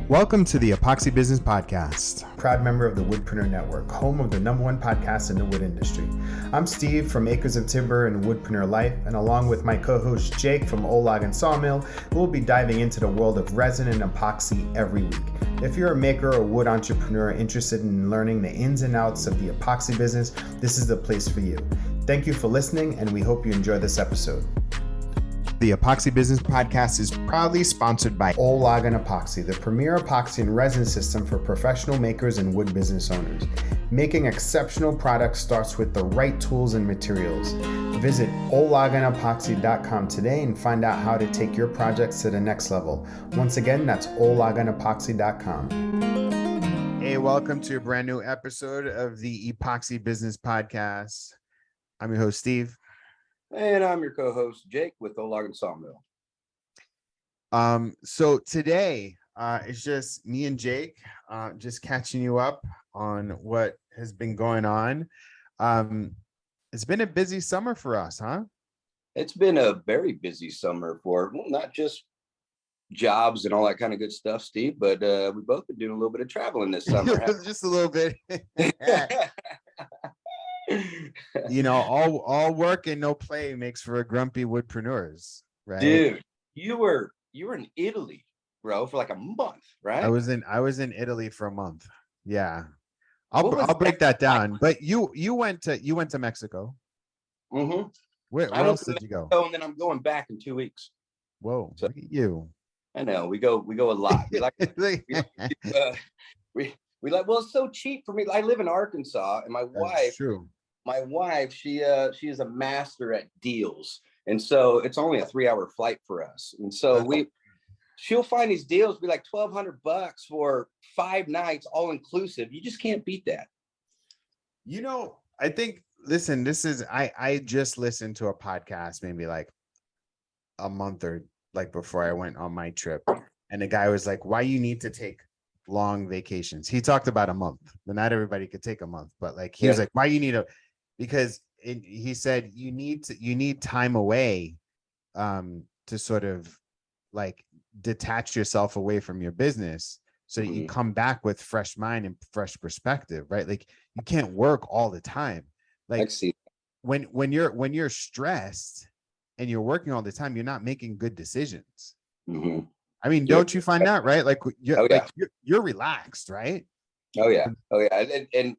Welcome to the Epoxy Business Podcast. Proud member of the Woodpreneur Network, home of the #1 podcast in the wood industry. I'm Steve from Acres of Timber and Woodpreneur Life, and along with my co-host Jake from Loggin Sawmill, we'll be diving into the world of resin and epoxy every week. If you're a maker or wood entrepreneur interested in learning the ins and outs of the epoxy business, this is the place for you. Thank you for listening, and we hope you enjoy this episode. The Epoxy Business Podcast is proudly sponsored by Loggin Epoxy, the premier epoxy and resin system for professional makers and wood business owners. Making exceptional products starts with the right tools and materials. Visit ologginepoxy.com today and find out how to take your projects to the next level. Once again, that's ologginepoxy.com. Hey, welcome to a brand new episode of the Epoxy Business Podcast. I'm your host, Steve. And I'm your co-host, Jake, with the Loggin Sawmill. So today, it's just me and Jake, just catching you up on what has been going on. It's been a busy summer for us, huh? It's been a very busy summer for, well, not just jobs and all that kind of good stuff, Steve, but we both been doing a little bit of traveling this summer. Just a little bit. You know, all work and no play makes for a grumpy woodpreneurs, right? Dude, you were in Italy, bro, for like a month, right? I was in Italy for a month. Yeah. I'll break that down. But you went to Mexico. Mm-hmm. Where else did you go? And then I'm going back in 2 weeks. Whoa, so, look at you. I know we go a lot. We like we like, well, it's so cheap for me. I live in Arkansas, and my wife, she is a master at deals, and so it's only a 3-hour flight for us, and so she'll find these deals be like $1,200 for 5 nights, all inclusive. You just can't beat that. You know, I think. Listen, I just listened to a podcast maybe like a month or like before I went on my trip, and the guy was like, "Why you need to take long vacations?" He talked about a month, but not everybody could take a month. But like he was like, "Why you need because he said you need time away to sort of like detach yourself away from your business so that you come back with fresh mind and fresh perspective, right? Like you can't work all the time. Like when you're stressed and you're working all the time, you're not making good decisions. Mm-hmm. I mean, don't you find that, right? Like you're relaxed, right? Oh yeah. And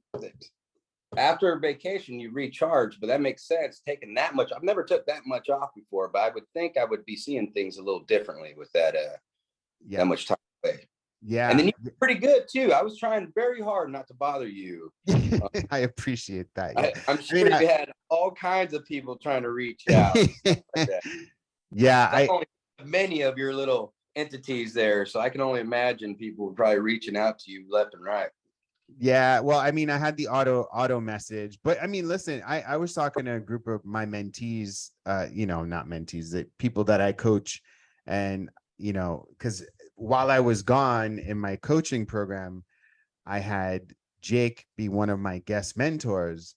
after vacation, you recharge, but that makes sense. Taking that much, I've never took that much off before, but I would think I would be seeing things a little differently with that that much time away. Yeah. And then you're pretty good too. I was trying very hard not to bother you. I appreciate that. Yeah. I'm sure you had all kinds of people trying to reach out. Like that. Yeah. Only many of your little entities there, so I can only imagine people probably reaching out to you left and right. Yeah, well, I mean, I had the auto message, but I mean, listen, I was talking to a group of my mentees, not mentees, that people that I coach, and because while I was gone in my coaching program, I had Jake be one of my guest mentors,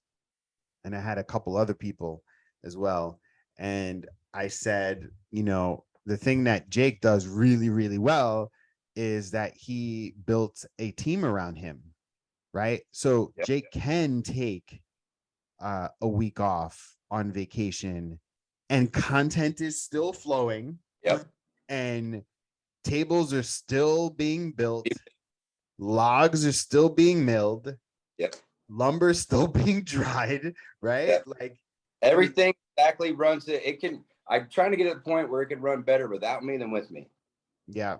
and I had a couple other people as well, and I said, the thing that Jake does really, really well is that he built a team around him, right? So Jake can take a week off on vacation and content is still flowing. Yep. And tables are still being built. Logs are still being milled. Yep. Lumber is still being dried, right? Yep. Like everything exactly runs it can. I'm trying to get to the point where it can run better without me than with me. Yeah.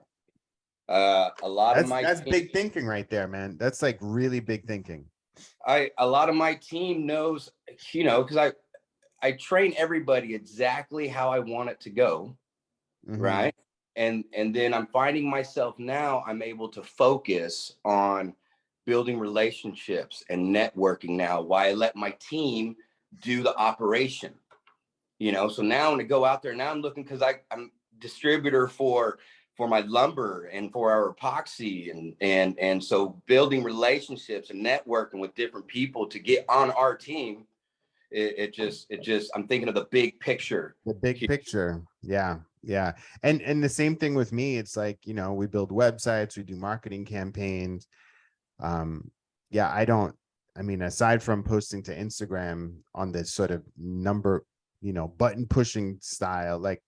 That's big thinking right there, man. That's like really big thinking. A lot of my team knows, because I train everybody exactly how I want it to go. Mm-hmm. Right. And then I'm finding myself now, I'm able to focus on building relationships and networking now while I let my team do the operation. So now when I go out there, now I'm looking, because I'm distributor for my lumber and for our epoxy, and so building relationships and networking with different people to get on our team. It just I'm thinking of the big picture. The big picture. Yeah. Yeah. And the same thing with me. It's like, we build websites, we do marketing campaigns. Yeah, aside from posting to Instagram on this sort of number, button pushing style, like,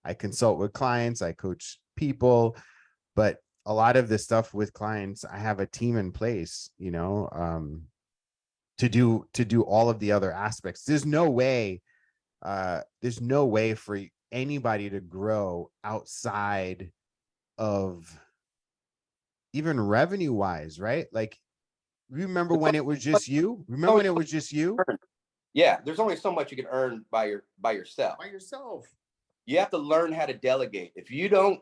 I consult with clients, I coach people, but a lot of the stuff with clients, I have a team in place, to do all of the other aspects. There's no way for anybody to grow outside of even revenue wise, right? Like, remember when it was just you? Remember when it was just you? Yeah, there's only so much you can earn by yourself. By yourself. You have to learn how to delegate. If you don't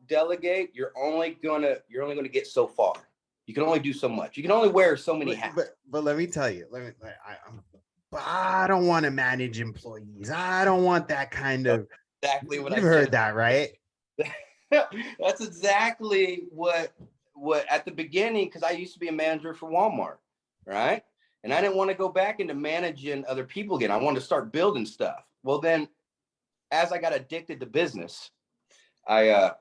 delegate, you're only gonna get so far. You can only do so much. You can only wear so many hats. But let me tell you, I don't want to manage employees. I don't want that kind of. Exactly what you've heard that, right? That's exactly what at the beginning, because I used to be a manager for Walmart, right? And I didn't want to go back into managing other people again. I wanted to start building stuff. Well, then, as I got addicted to business, I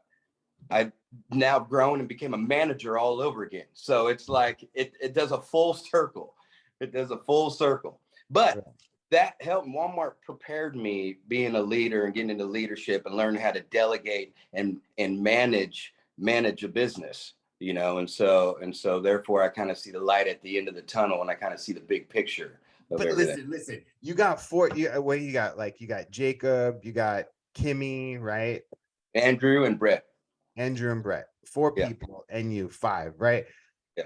now grown and became a manager all over again. So it's like it does a full circle. It does a full circle. But that helped. Walmart prepared me being a leader and getting into leadership and learning how to delegate and manage a business, and so therefore I kind of see the light at the end of the tunnel, and I kind of see the big picture of but everything. Listen, you got four. You got like, you got Jacob, you got Kimmy, right? Andrew and Brett. 4 people, and you 5, right? Yeah.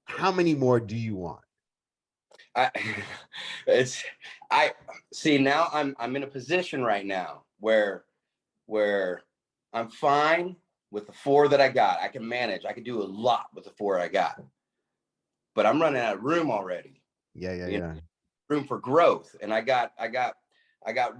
How many more do you want? I see now I'm in a position right now where I'm fine with the 4 that I got. I can manage. I can do a lot with the 4 I got. But I'm running out of room already. Yeah. Room for growth. And I got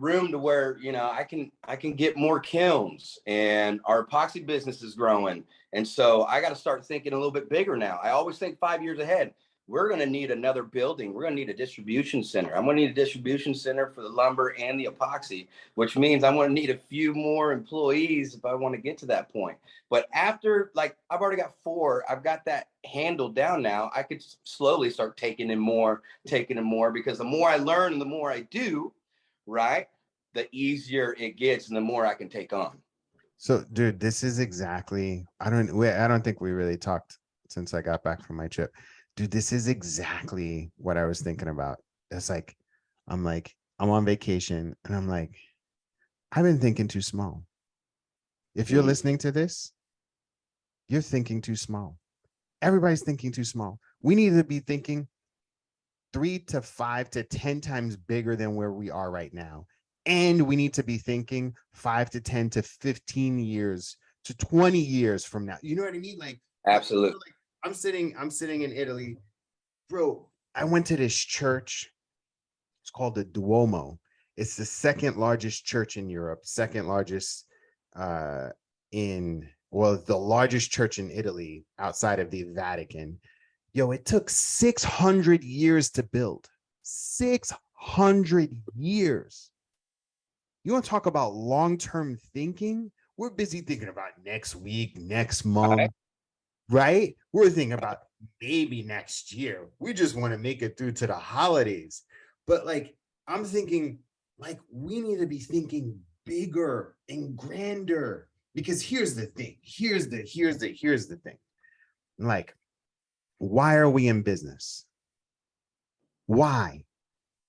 room to where, I can get more kilns, and our epoxy business is growing. And so I got to start thinking a little bit bigger now. I always think 5 years ahead. We're going to need another building. We're going to need a distribution center. I'm going to need a distribution center for the lumber and the epoxy, which means I'm going to need a few more employees if I want to get to that point. But after, like, I've already got 4, I've got that handled down now. I could slowly start taking in more, because the more I learn and the more I do, right, the easier it gets and the more I can take on. So, dude, this is exactly, I don't think we really talked since I got back from my trip. Dude, this is exactly what I was thinking about. It's like, I'm on vacation, and I'm like, I've been thinking too small. If you're listening to this, you're thinking too small. Everybody's thinking too small. We need to be thinking 3 to 5 to 10 times bigger than where we are right now. And we need to be thinking 5 to 10 to 15 years to 20 years from now. You know what I mean? Like, absolutely. Like, I'm sitting in Italy, bro. I went to this church. It's called the Duomo. It's the second largest church in Europe, second largest the largest church in Italy outside of the Vatican. Yo, it took 600 years to build. 600 years. You want to talk about long-term thinking? We're busy thinking about next week, next month, right? We're thinking about maybe next year. We just want to make it through to the holidays. But like, I'm thinking, like, we need to be thinking bigger and grander, because here's the thing. Here's the thing. Like, why are we in business? Why?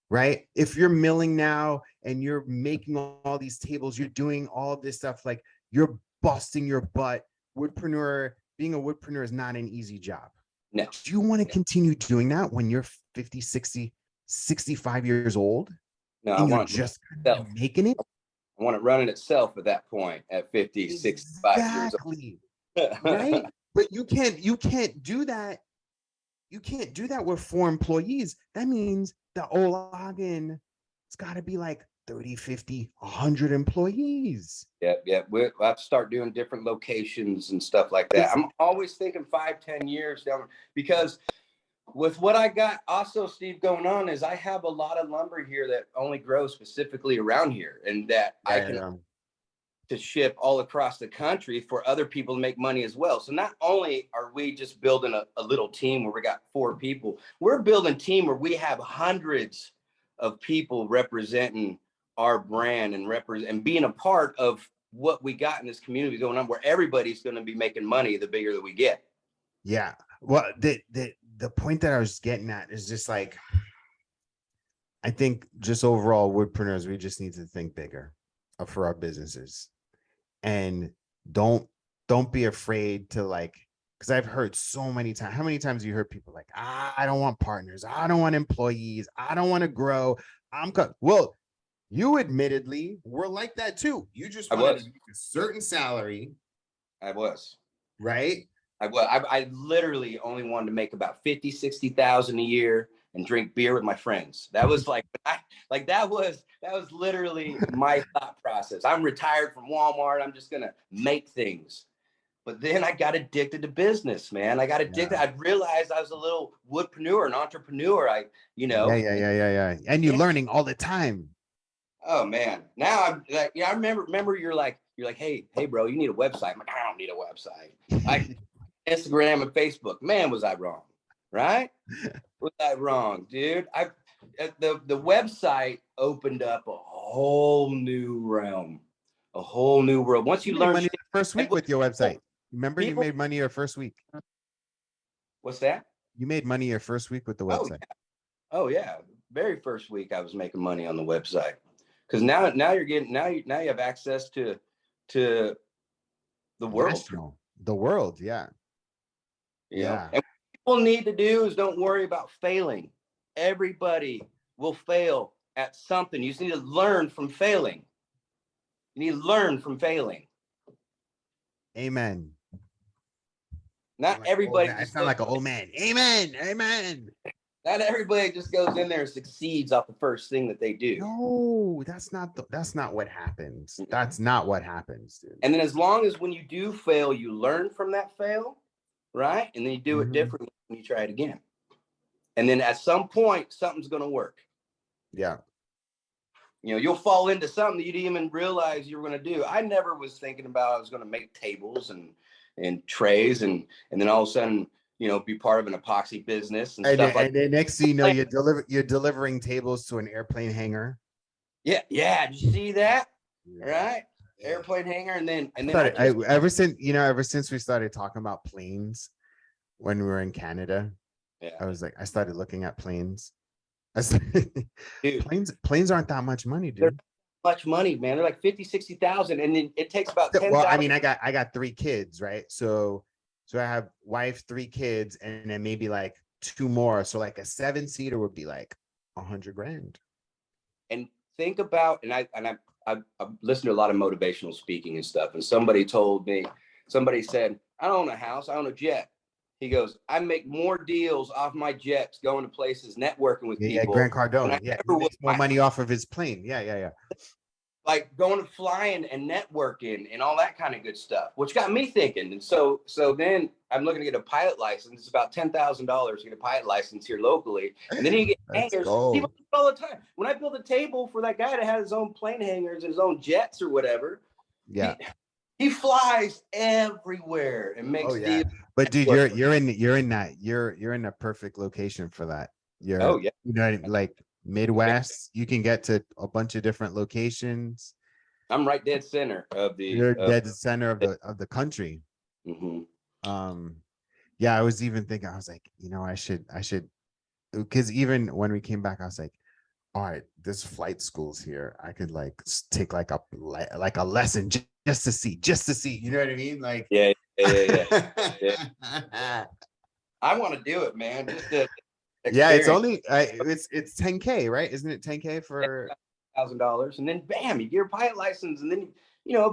Right? If you're milling now and you're making all these tables, you're doing all this stuff, like, you're busting your butt. Being a woodpreneur is not an easy job. No. Do you want to continue doing that when you're 50, 60, 65 years old? No, and you're just making it? I want it running itself at that point at 50, 65 years old. Right? But you can't do that. You can't do that with 4 employees. That means the old Loggin, it's got to be like 30, 50, 100 employees. Yeah. We'll have to start doing different locations and stuff like that. I'm always thinking 5, 10 years down, because with what I got also, Steve, going on is I have a lot of lumber here that only grows specifically around here, and that I can to ship all across the country for other people to make money as well. So not only are we just building a little team where we got 4 people, we're building a team where we have hundreds of people representing our brand and being a part of what we got in this community going on, where everybody's going to be making money the bigger that we get. Yeah. Well, the point that I was getting at is just like, I think just overall woodpreneurs, we just need to think bigger for our businesses. And don't be afraid to like, because I've heard so many times. How many times have you heard people like, I don't want partners, I don't want employees, I don't want to grow. Well, you admittedly were like that too. You just wanted to make a certain salary. I was. Right? I literally only wanted to make about 50, 60,000 a year and drink beer with my friends. That was like, that was literally my thought process. I'm retired from Walmart. I'm just going to make things. But then I got addicted to business, man. I got addicted. I realized I was a little woodpreneur, an entrepreneur. Yeah. And you're learning all the time. Oh man. Now I'm like, I remember you're like, hey, bro, you need a website. I'm like, I don't need a website. Instagram and Facebook. Man, was I wrong? Right? Was I wrong, dude? The website opened up a whole new realm, a whole new world. Once you learn money first week with your website. Remember, you made money your first week. What's that? You made money your first week with the website. Oh yeah. Very first week I was making money on the website. Because now you have access to the world. The world, yeah. You know? And what people need to do is don't worry about failing. Everybody will fail at something. You just need to learn from failing. You need to learn from failing. Amen. Not everybody. I sound like an old man. Amen. Not everybody just goes in there and succeeds off the first thing that they do. No, that's not what happens. That's not what happens, dude. And then as long as when you do fail, you learn from that fail, right? And then you do it differently when you try it again. And then at some point, something's going to work. Yeah. You know, you'll fall into something that you didn't even realize you were going to do. I never was thinking about I was going to make tables and trays and then all of a sudden, you know, be part of an epoxy business and stuff like that. And then next thing you know, you're delivering tables to an airplane hangar. Yeah. Did you see that? Right? Airplane hangar. And then ever since we started talking about planes when we were in Canada, I started looking at planes. Planes aren't that much money, dude. They're much money, man. They're like 50, 60,000. And then it takes about 10,000. Well, I mean, I got 3 kids, right? So I have wife, 3 kids, and then maybe like 2 more. So like a 7-seater would be like $100,000. And think about, and I've listened to a lot of motivational speaking and stuff. And somebody said, I don't own a house, I own a jet. He goes, I make more deals off my jets going to places, networking with people. Yeah, Grant Cardone. Yeah, he makes more money off of his plane. Yeah. Like going to flying and networking and all that kind of good stuff, which got me thinking. And so then I'm looking to get a pilot license. It's about $10,000 to get a pilot license here locally. And then you get hangers. People do it all the time. When I build a table for that guy that has his own plane hangers and his own jets or whatever, he flies everywhere and makes deals. But dude, you're in the perfect location for that. You know, like Midwest, you can get to a bunch of different locations. I'm right dead center of the. You're dead center of the country. Yeah, I was even thinking, I was like, you know, I should, because even when we came back, I was like, all right, there's flight schools here. I could like take like a lesson just to see, you know what I mean? Like, yeah. I want to do it, man. Just to it's only it's 10K, right? Isn't it 10K for $1,000? And then bam, you get your pilot license, and then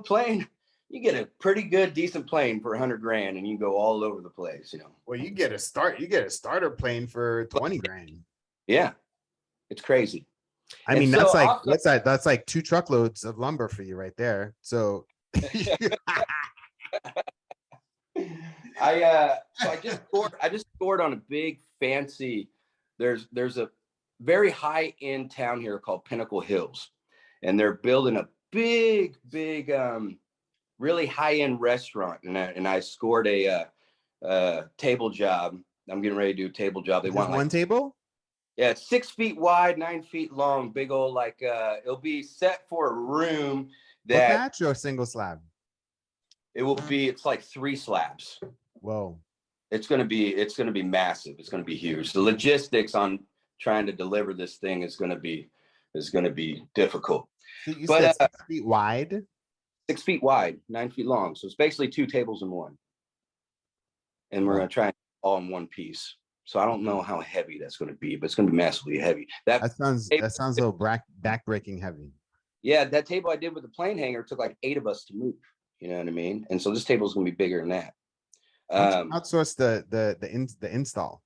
plane. You get a pretty good, decent plane for $100,000, and you can go all over the place. Well, you get a starter plane for $20,000. Yeah, it's crazy. I mean, that's like what's that? That's like 2 truckloads of lumber for you right there. So. So I just scored on a big fancy. There's a very high end town here called Pinnacle Hills, and they're building a big really high end restaurant. And I scored a table job. I'm getting ready to do a table job. They Just want one table. Yeah, it's 6 feet wide, 9 feet long, big old it'll be set for a room Book that match or a single slab? it's like 3 slabs. Whoa. It's gonna be massive. It's gonna be huge. The logistics on trying to deliver this thing is gonna be difficult. So you said 6 feet wide? 6 feet wide, 9 feet long. So it's basically 2 tables in one. And we're gonna try it all in one piece. So I don't know how heavy that's going to be, but it's going to be massively heavy. That sounds a little backbreaking heavy. Yeah, that table I did with the plane hanger took like 8 of us to move. You know what I mean? And so this table is going to be bigger than that. Outsource the install.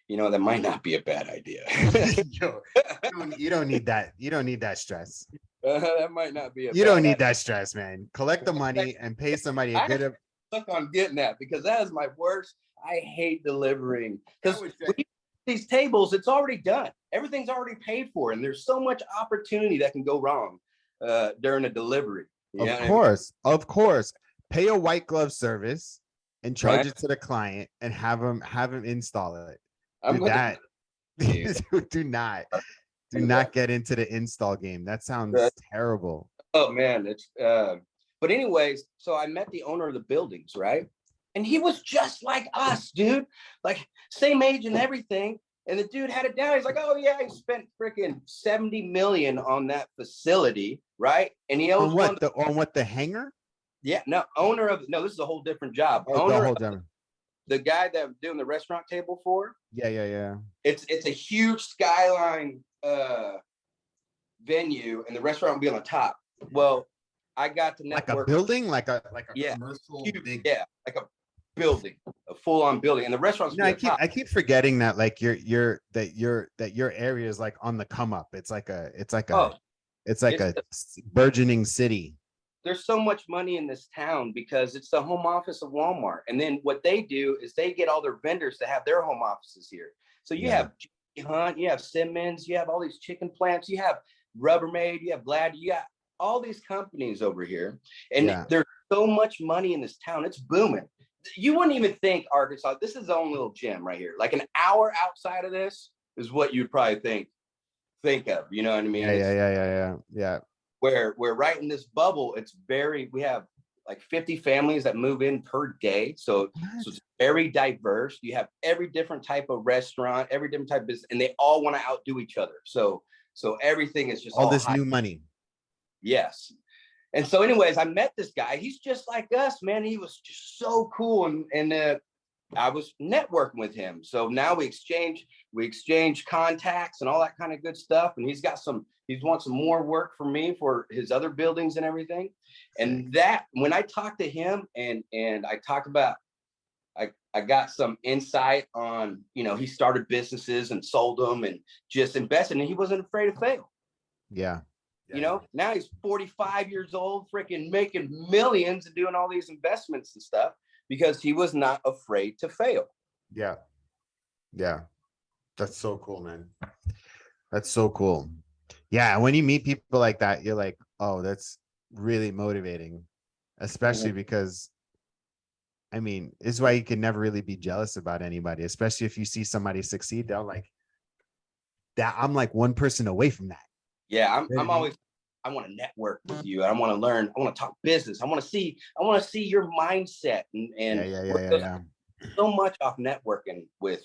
You know, that might not be a bad idea. Yo, you don't need that. You don't need that stress. That might not be. You don't need that stress, man. Collect the money and pay somebody a good. Stuck on getting that because that is my worst. I hate delivering because these tables, it's already done. Everything's already paid for, and there's so much opportunity that can go wrong during a delivery. Of course. Pay a white glove service and charge it to the client and have them install it. Do not get into the install game. That sounds terrible. Oh man, it's but anyways, so I met the owner of the buildings, right? And he was just like us, dude, like same age and everything. And the dude had it down. He's like, oh yeah, he spent freaking 70 million on that facility, right? And he owns the hangar? Yeah, no, this is a whole different job. The guy that I'm doing the restaurant table for. Yeah. It's a huge skyline venue, and the restaurant will be on the top. Well, I got to network. Like a building, like a commercial big, like a building, a full-on building, and the restaurant's I keep forgetting that like your area is like on the come up. It's like a burgeoning city. There's so much money in this town because it's the home office of Walmart, and then what they do is they get all their vendors to have their home offices here. So you have Hunt, you have Simmons, you have all these chicken plants, you have Rubbermaid, you have Glad, you got all these companies over here, and there's so much money in this town. It's booming. You wouldn't even think Arkansas, this is its own little gem right here. Like an hour outside of this is what you'd probably think of, you know what I mean? Yeah. Where right in this bubble, we have like 50 families that move in per day. So it's very diverse. You have every different type of restaurant, every different type of business, and they all want to outdo each other. So everything is just all this new money. Yes. And so anyways, I met this guy. He's just like us, man. He was just so cool. And I was networking with him. So now we exchange contacts and all that kind of good stuff. And he wants some more work for me for his other buildings and everything. And that when I talked to him and I talked about, I got some insight on, he started businesses and sold them and just invested, and he wasn't afraid to fail. Yeah. Now he's 45 years old, freaking making millions and doing all these investments and stuff because he was not afraid to fail. Yeah. That's so cool, man. That's so cool. Yeah. When you meet people like that, you're like, oh, that's really motivating, especially because, I mean, this is why you can never really be jealous about anybody, especially if you see somebody succeed. They're like, that I'm like one person away from that. Yeah, I'm always, I want to network with you. I want to learn. I want to talk business. I want to see your mindset and so much off networking with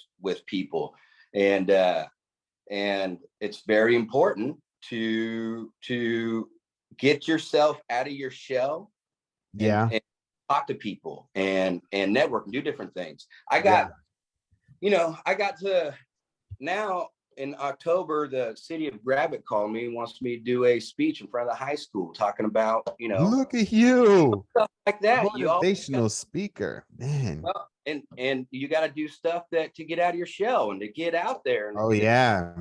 people. And it's very important to get yourself out of your shell. And talk to people and network and do different things. I got to now. In October, the city of Gravett called me and wants me to do a speech in front of the high school talking about, look at you, stuff like that. Motivational speaker, man. Well, and you got to do stuff to get out of your shell and to get out there. And, yeah.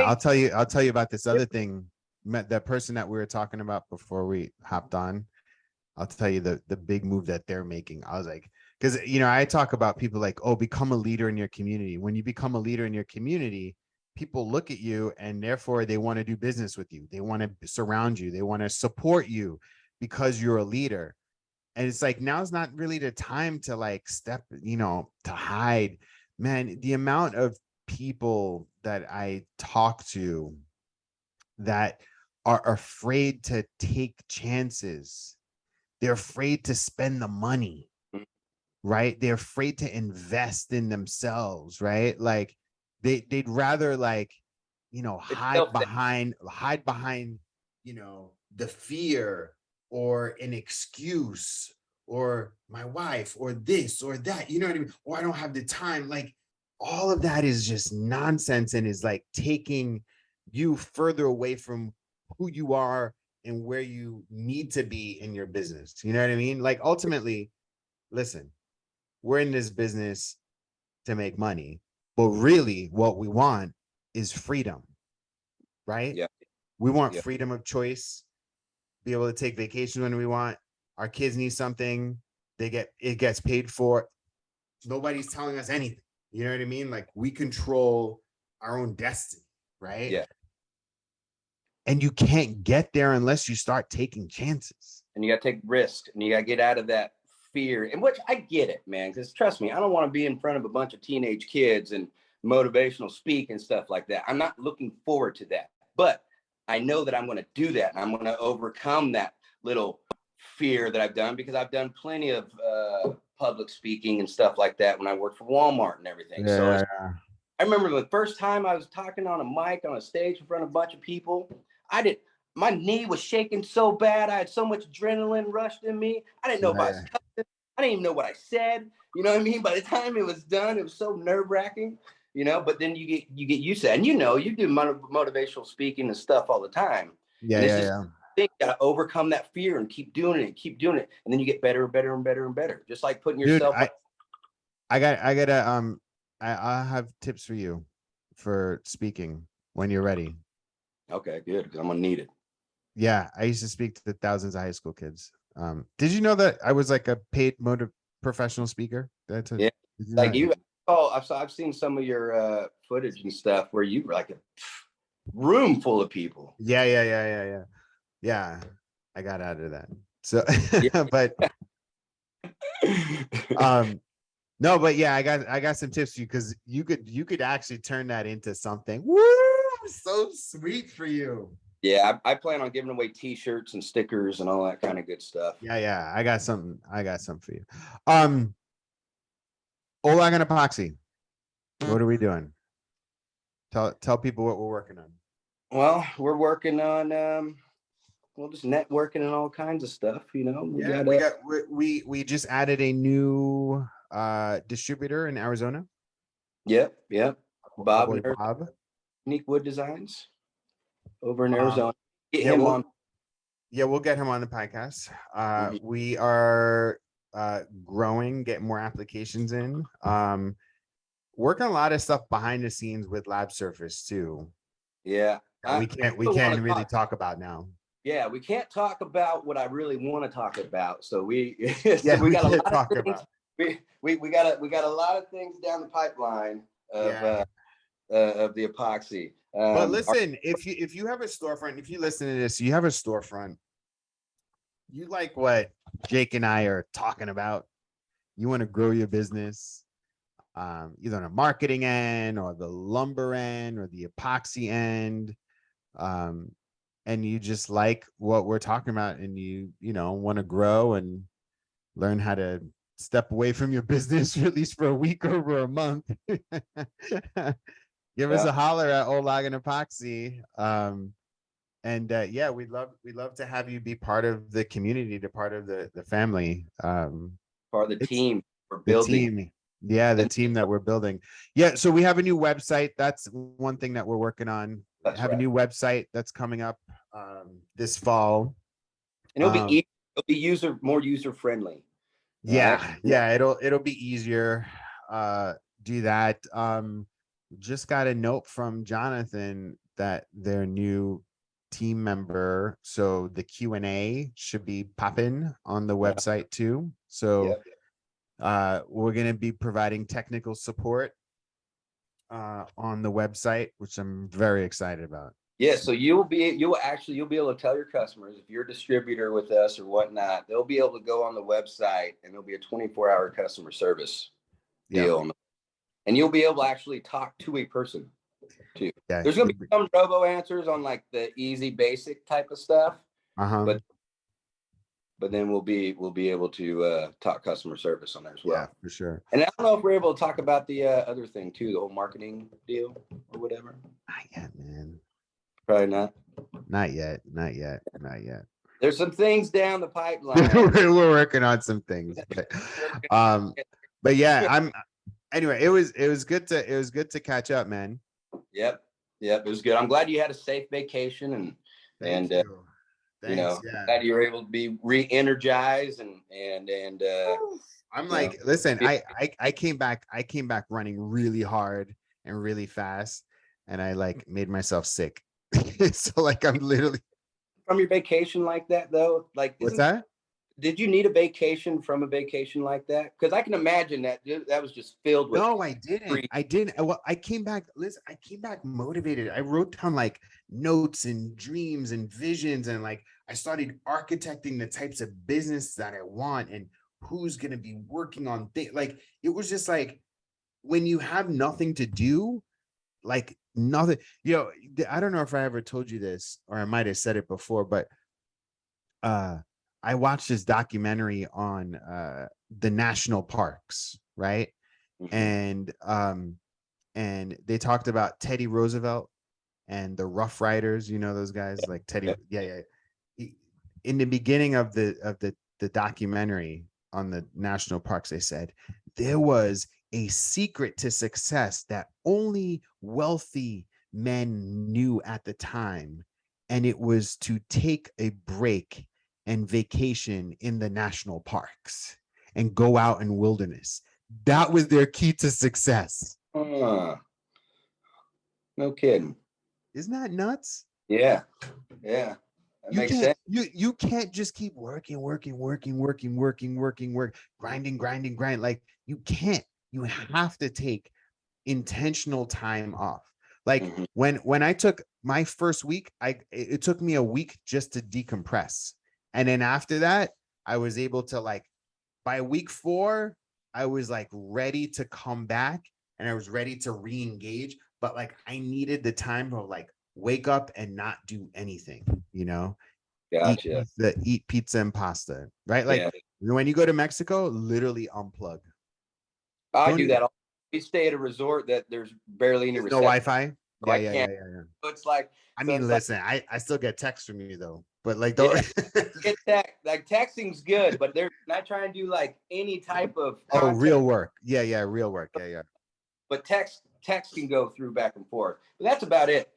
I'll tell you about this other thing. That person that we were talking about before we hopped on. I'll tell you the big move that they're making. I was like, Because, I talk about people like, oh, become a leader in your community. When you become a leader in your community, people look at you and therefore they want to do business with you. They want to surround you. They want to support you because you're a leader. And it's like, now's not really the time to like step, to hide. Man, the amount of people that I talk to that are afraid to take chances. They're afraid to spend the money, right? They're afraid to invest in themselves, right? Like they'd rather like, It's hide behind, the fear or an excuse or my wife or this or that, you know what I mean? Or I don't have the time. Like all of that is just nonsense and is like taking you further away from who you are and where you need to be in your business. You know what I mean? Like ultimately, listen, we're in this business to make money, but really what we want is freedom, right? Yeah. We want Yeah. freedom of choice, be able to take vacations when we want. Our kids need something, it gets paid for. Nobody's telling us anything. You know what I mean? Like we control our own destiny, right? Yeah. And you can't get there unless you start taking chances. And you got to take risks, and you got to get out of that fear. And which I get it, man, because trust me, I don't want to be in front of a bunch of teenage kids and motivational speak and stuff like that. I'm not looking forward to that, but I know that I'm going to do that, and I'm going to overcome that little fear that I've done, because I've done plenty of public speaking and stuff like that when I worked for Walmart and everything. So I remember the first time I was talking on a mic on a stage in front of a bunch of people. My knee was shaking so bad. I had so much adrenaline rushed in me. I didn't know if I was cussing. I didn't even know what I said. You know what I mean? By the time it was done, it was so nerve-wracking, but then you get used to it. And you do motivational speaking and stuff all the time. And it's just you got to overcome that fear and keep doing it, and then you get better and better and better and better. Just like putting yourself. Dude, I'll have tips for you for speaking when you're ready. Okay, good, because I'm gonna need it. Yeah, I used to speak to thousands of high school kids. Did you know that I was like a paid professional speaker? Yeah, like you. Oh, I've seen some of your footage and stuff where you were like a room full of people. Yeah. I got out of that. So, but no, but yeah, I got some tips for you, because you could actually turn that into something. Woo! So sweet for you. Yeah, I plan on giving away T-shirts and stickers and all that kind of good stuff. Yeah. I got something for you. Loggin Epoxy. What are we doing? Tell people what we're working on. Well, we're working on just networking and all kinds of stuff. We just added a new distributor in Arizona. Yep. Bob. Unique Wood Designs over in Arizona. Get him on. Yeah, we'll get him on the podcast. We are growing, getting more applications in. Working a lot of stuff behind the scenes with Lab Surface too. Yeah. We can't really talk about now. Yeah, we can't talk about what I really want to talk about. So we we got a lot talk of things. We got a lot of things down the pipeline of the epoxy. But listen, if you have a storefront, if you listen to this, you have a storefront, you like what Jake and I are talking about, you want to grow your business, either on a marketing end or the lumber end or the epoxy end, and you just like what we're talking about, and you want to grow and learn how to step away from your business, at least for a week or a month. Give us a holler at Loggin Epoxy. And we'd love to have you be part of the community, to part of the family. Part of the team we're building. The team that we're building. Yeah, so we have a new website. That's one thing that we're working on. A new website that's coming up this fall. And it'll be more user friendly. Yeah, it'll be easier. Do that. Just got a note from Jonathan that their new team member, so the Q&A should be popping on the website too. So We're going to be providing technical support on the website, which I'm very excited about. Yeah, so you'll be able to tell your customers, if you're a distributor with us or whatnot, they'll be able to go on the website and there'll be a 24-hour customer service deal. Yep. And you'll be able to actually talk to a person too. Yeah, there's going to be some robo answers on like the easy basic type of stuff. But then we'll be able to talk customer service on there as well. Yeah, for sure. And I don't know if we're able to talk about the other thing too, the whole marketing deal or whatever. Not yet, man. Probably not. Not yet. There's some things down the pipeline. We're working on some things, but yeah, anyway, it was good to catch up, man. Yep, it was good. I'm glad you had a safe vacation and Thanks, glad you were able to be re-energized and I'm like, listen, I came back running really hard and really fast, and I like made myself sick. So like I'm literally from your vacation like that though. Like, what's that? Did you need a vacation from a vacation like that? Because I can imagine that was just filled with. No, I didn't. Well, I came back. Listen, I came back motivated. I wrote down like notes and dreams and visions, and like I started architecting the types of business that I want and who's gonna be working on things. Like it was just like when you have nothing to do, like nothing. I don't know if I ever told you this, or I might have said it before, but I watched this documentary on the national parks, right? Mm-hmm. And they talked about Teddy Roosevelt and the Rough Riders, those guys like Teddy. Yeah. In the beginning of the documentary on the national parks, they said there was a secret to success that only wealthy men knew at the time, and it was to take a break and vacation in the national parks and go out in wilderness. That was their key to success. No kidding. Isn't that nuts? Yeah. That makes sense. You can't just keep working, grinding. Like you can't. You have to take intentional time off. Like when I took my first week, it took me a week just to decompress. And then after that, I was able to like, by week 4, I was like ready to come back and I was ready to re-engage. But like, I needed the time to like wake up and not do anything, Gotcha. Eat pizza and pasta, right? Like when you go to Mexico, literally unplug. I do that. We stay at a resort that there's barely any reception. No Wi-Fi. Yeah. So it's like, listen, I still get texts from you though, but like don't get text. Like texting's good, but they're not trying to do like any type of real work. Yeah, real work. Yeah. But text can go through back and forth. But that's about it.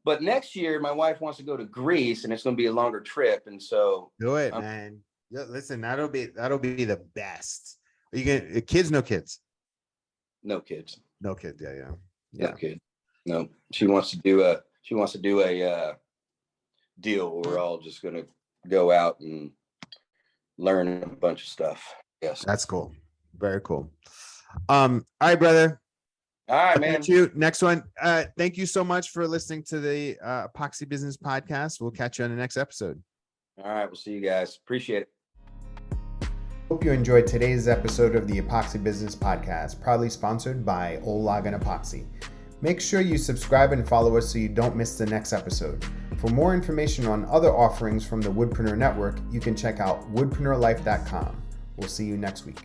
But next year, my wife wants to go to Greece, and it's going to be a longer trip, and so do it, man. Listen, that'll be the best. Are you gonna kids? No kids. No kids. No kids. Yeah. No kids. No. She wants to do a deal where we're all just going to go out and learn a bunch of stuff. Yes. That's cool. Very cool. All right, brother. All right, man. Thank you. Next one. Thank you so much for listening to the Epoxy Business Podcast. We'll catch you on the next episode. All right. We'll see you guys. Appreciate it. Hope you enjoyed today's episode of the Epoxy Business Podcast, proudly sponsored by Loggin Epoxy. Make sure you subscribe and follow us so you don't miss the next episode. For more information on other offerings from the Woodpreneur Network, you can check out woodpreneurlife.com. We'll see you next week.